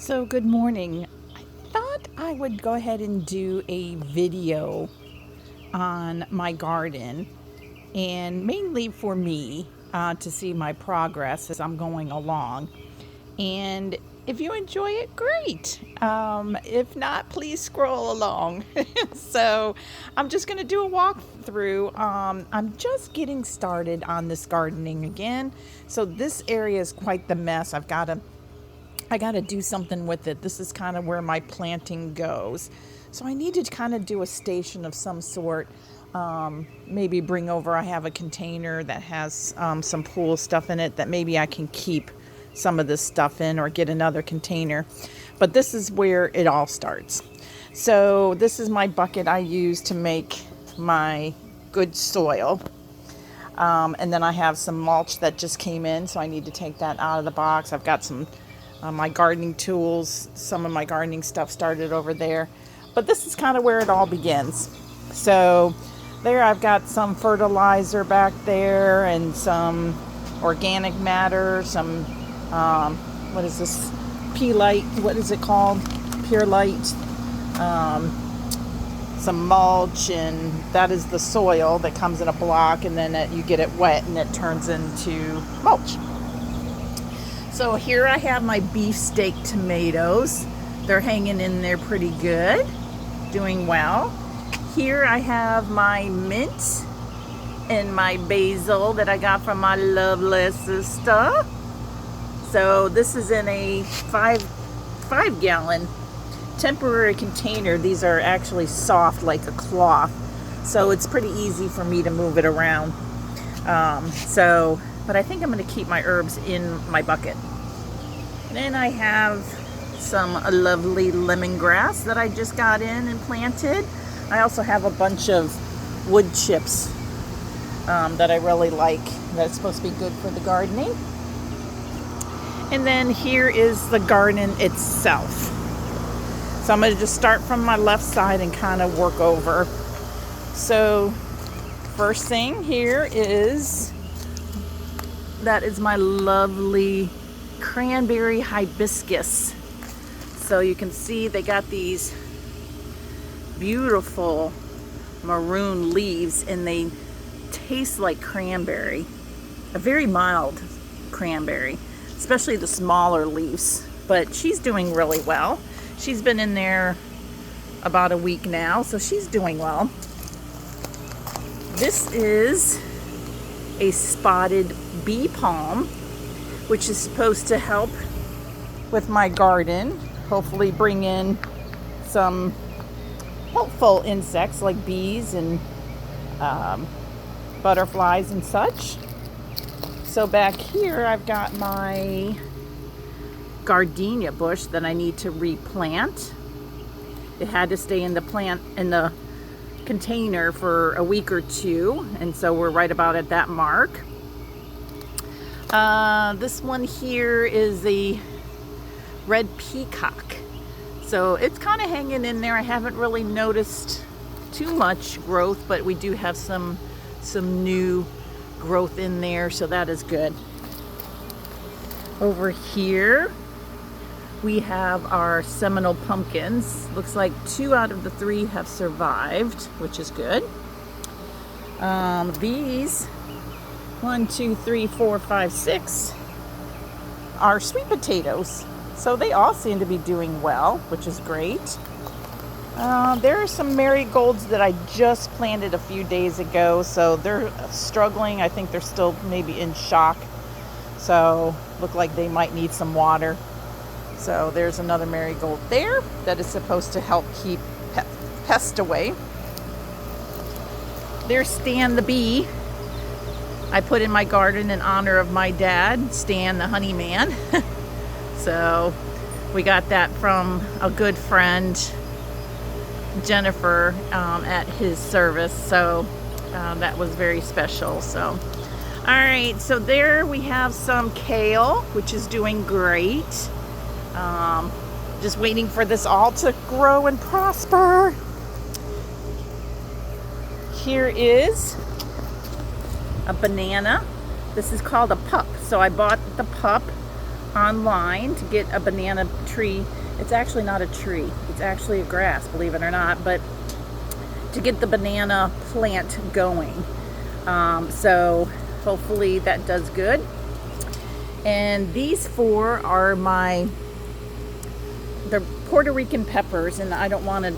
So good morning. I thought I would go ahead and do a video on my garden, and mainly for me to see my progress as I'm going along. And if you enjoy it, great. If not, please scroll along. So I'm just going to do a walkthrough. I'm just getting started on this gardening again. So this area is quite the mess. I got to do something with it. This is kind of where my planting goes. So I need to kind of do a station of some sort. Maybe bring over, I have a container that has some pool stuff in it that maybe I can keep some of this stuff in, or get another container. But this is where it all starts. So this is my bucket I use to make my good soil. And then I have some mulch that just came in, so I need to take that out of the box. I've got some my gardening tools, some of my gardening stuff started over there. But this is kind of where it all begins. So there I've got some fertilizer back there and some organic matter, some, what is this? P-Light, what is it called? Pure Light. Some mulch, and that is the soil that comes in a block, and then you get it wet and it turns into mulch. So here I have my beefsteak tomatoes. They're hanging in there pretty good, doing well. Here I have my mint and my basil that I got from my lovely sister. So this is in a five gallon temporary container. These are actually soft like a cloth, so it's pretty easy for me to move it around. But I think I'm going to keep my herbs in my bucket. Then I have some lovely lemongrass that I just got in and planted. I also have a bunch of wood chips that I really like. That's supposed to be good for the gardening. And then here is the garden itself. So I'm going to just start from my left side and kind of work over. So first thing here is, that is my lovely cranberry hibiscus. So you can see they got these beautiful maroon leaves, and they taste like cranberry, a very mild cranberry, especially the smaller leaves. But she's doing really well. She's been in there about a week now, so she's doing well. This is a spotted bee palm, which is supposed to help with my garden, hopefully bring in some helpful insects like bees and butterflies and such. So back here I've got my gardenia bush that I need to replant. It had to stay in the container for a week or two, and so we're right about at that mark. This one here is a red peacock. So it's kind of hanging in there. I haven't really noticed too much growth, but we do have some new growth in there, so that is good. Over here we have our Seminole pumpkins. Looks like 2 out of the 3 have survived, which is good. These 1, 2, 3, 4, 5, 6 are sweet potatoes. So they all seem to be doing well, which is great. There are some marigolds that I just planted a few days ago, so they're struggling. I think they're still maybe in shock. So look like they might need some water. So there's another marigold there that is supposed to help keep pests away. There's Stan the bee. I put in my garden in honor of my dad, Stan the honey man. So we got that from a good friend, Jennifer, at his service. So that was very special. So, all right, so there we have some kale, which is doing great. Just waiting for this all to grow and prosper. Here is a banana. This is called a pup. So I bought the pup online to get a banana tree. It's actually not a tree, it's actually a grass, believe it or not, but to get the banana plant going. So hopefully that does good. And these 4 are they're Puerto Rican peppers, and I don't want to,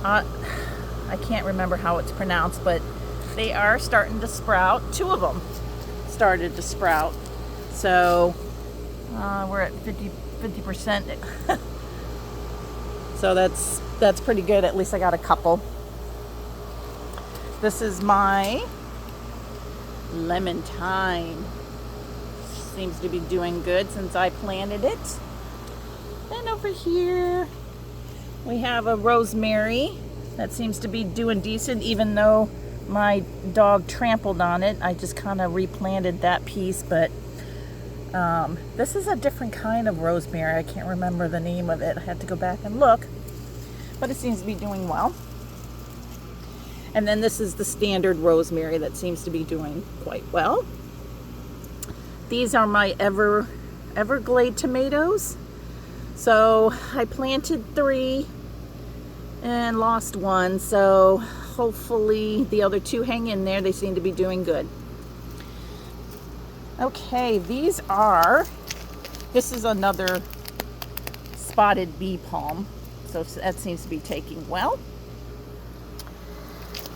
I can't remember how it's pronounced, but they are starting to sprout. 2 of them started to sprout. So we're at 50%. So that's pretty good. At least I got a couple. This is my lemon thyme. Seems to be doing good since I planted it. Then over here we have a rosemary that seems to be doing decent, even though my dog trampled on it. I just kind of replanted that piece, but this is a different kind of rosemary. I can't remember the name of it. I had to go back and look, but it seems to be doing well. And then this is the standard rosemary that seems to be doing quite well. These are my Everglade tomatoes. So I planted 3 and lost 1. So hopefully the other 2 hang in there. They seem to be doing good. Okay, this is another spotted bee palm. So that seems to be taking well.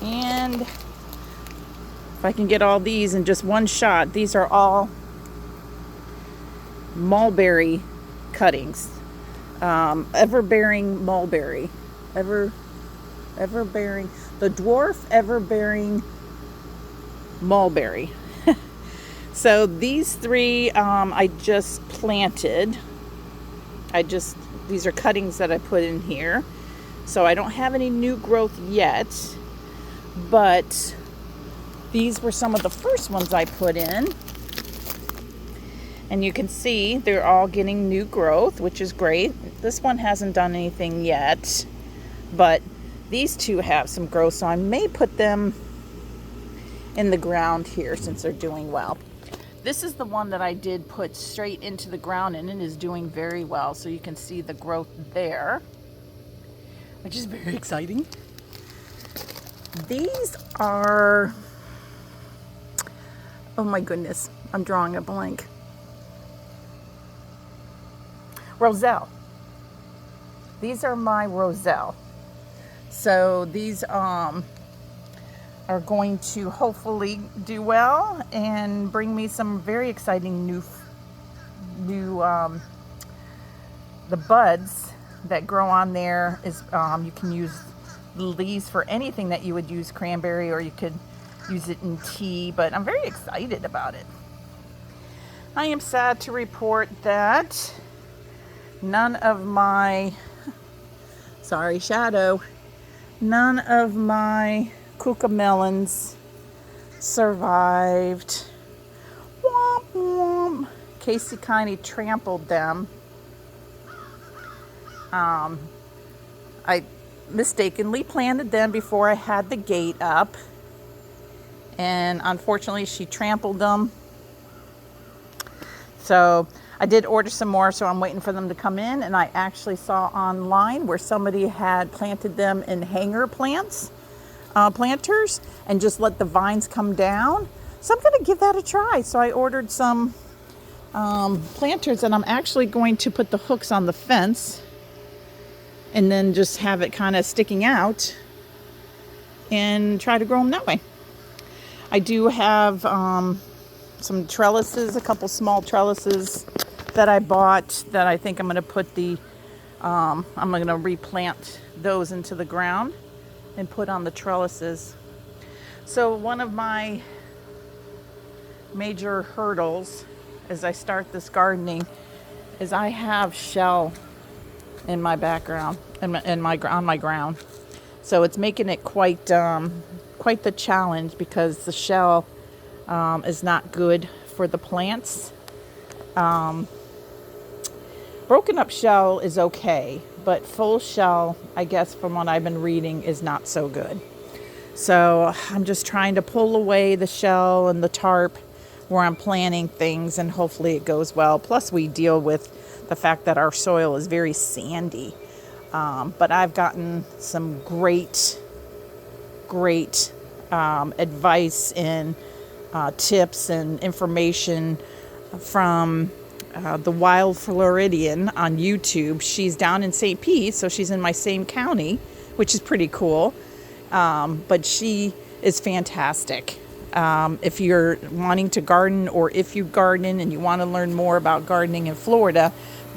And if I can get all these in just one shot, these are all mulberry cuttings. Everbearing mulberry. Everbearing. The dwarf everbearing mulberry. So these 3 I just planted. These are cuttings that I put in here. So I don't have any new growth yet. But these were some of the first ones I put in. And you can see they're all getting new growth, which is great. This one hasn't done anything yet, but these 2 have some growth, so I may put them in the ground here since they're doing well. This is the one that I did put straight into the ground, and it is doing very well. So you can see the growth there, which is very exciting. These are, oh my goodness, I'm drawing a blank. Roselle. These are my Roselle. So these are going to hopefully do well and bring me some very exciting new the buds that grow on there is you can use the leaves for anything that you would use cranberry, or you could use it in tea, but I'm very excited about it. I am sad to report that none of my cucamelons survived. Womp womp. Casey kind of trampled them. I mistakenly planted them before I had the gate up, and unfortunately she trampled them. So I did order some more, so I'm waiting for them to come in. And I actually saw online where somebody had planted them in hanger planters, and just let the vines come down. So I'm going to give that a try. So I ordered some planters, and I'm actually going to put the hooks on the fence and then just have it kind of sticking out and try to grow them that way. I do have some trellises, a couple small trellises that I bought that I think I'm going to put I'm going to replant those into the ground and put on the trellises. So one of my major hurdles as I start this gardening is I have shell in my background, on my ground. So it's making it quite the challenge, because the shell is not good for the plants. Broken up shell is okay, but full shell, I guess from what I've been reading, is not so good. So I'm just trying to pull away the shell and the tarp where I'm planting things, and hopefully it goes well. Plus we deal with the fact that our soil is very sandy. But I've gotten some great advice and tips and information from the Wild Floridian on YouTube. She's down in St. Pete, so she's in my same county, which is pretty cool. But she is fantastic. If you're wanting to garden, or if you garden and you want to learn more about gardening in Florida,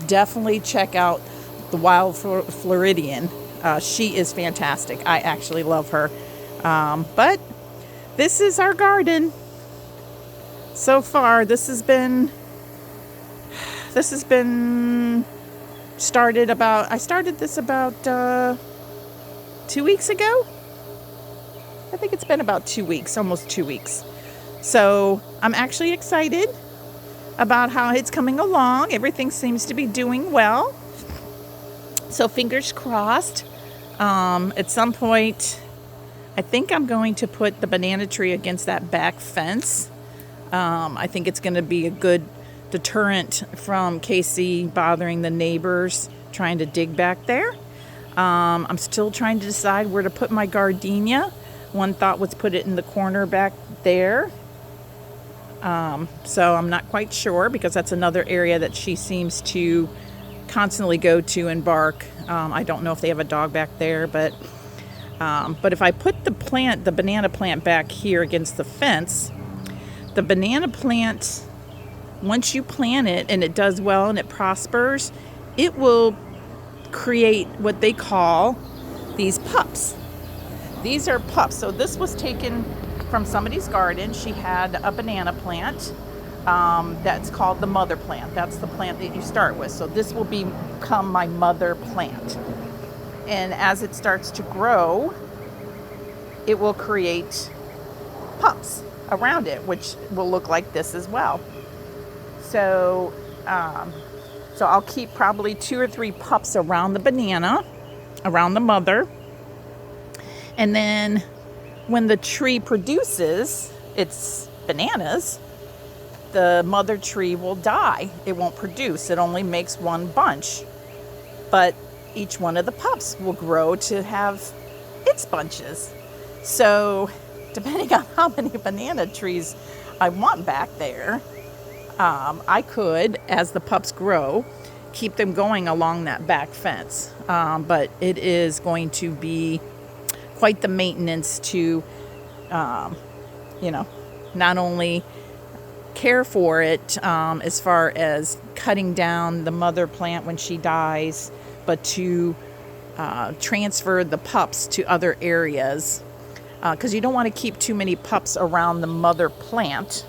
definitely check out the Wild Floridian. She is fantastic. I actually love her. But this is our garden. So far, this has been started about, I started this about 2 weeks ago. I think it's been about 2 weeks, almost 2 weeks. So I'm actually excited about how it's coming along. Everything seems to be doing well. So fingers crossed. At some point, I think I'm going to put the banana tree against that back fence. I think it's going to be a good deterrent from Casey bothering the neighbors trying to dig back there. I'm still trying to decide where to put my gardenia. One thought was put it in the corner back there. So I'm not quite sure, because that's another area that she seems to constantly go to and bark. I don't know if they have a dog back there, but if I put the banana plant back here against the fence, the banana plant, once you plant it and it does well and it prospers, it will create what they call these pups. These are pups. So this was taken from somebody's garden. She had a banana plant that's called the mother plant. That's the plant that you start with. So this will become my mother plant. And as it starts to grow, it will create pups around it, which will look like this as well. So I'll keep probably 2 or 3 pups around the banana, around the mother. And then when the tree produces its bananas, the mother tree will die. It won't produce. It only makes one bunch. But each one of the pups will grow to have its bunches. So depending on how many banana trees I want back there, I could, as the pups grow, keep them going along that back fence. But it is going to be quite the maintenance to, not only care for it as far as cutting down the mother plant when she dies, but to transfer the pups to other areas. Because you don't want to keep too many pups around the mother plant,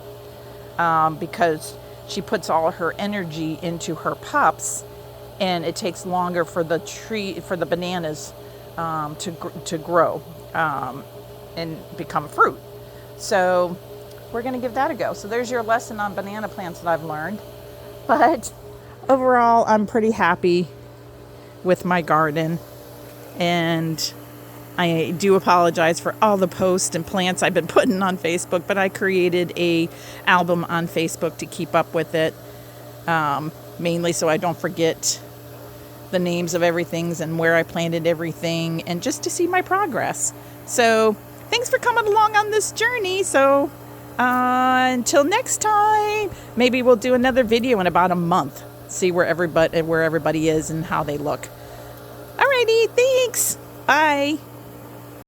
because she puts all her energy into her pups, and it takes longer for the bananas to grow and become fruit. So we're going to give that a go. So there's your lesson on banana plants that I've learned. But overall, I'm pretty happy with my garden, and I do apologize for all the posts and plants I've been putting on Facebook, but I created a album on Facebook to keep up with it, mainly so I don't forget the names of everything and where I planted everything, and just to see my progress. So thanks for coming along on this journey. So until next time, maybe we'll do another video in about a month, see where everybody is and how they look. Alrighty, thanks. Bye.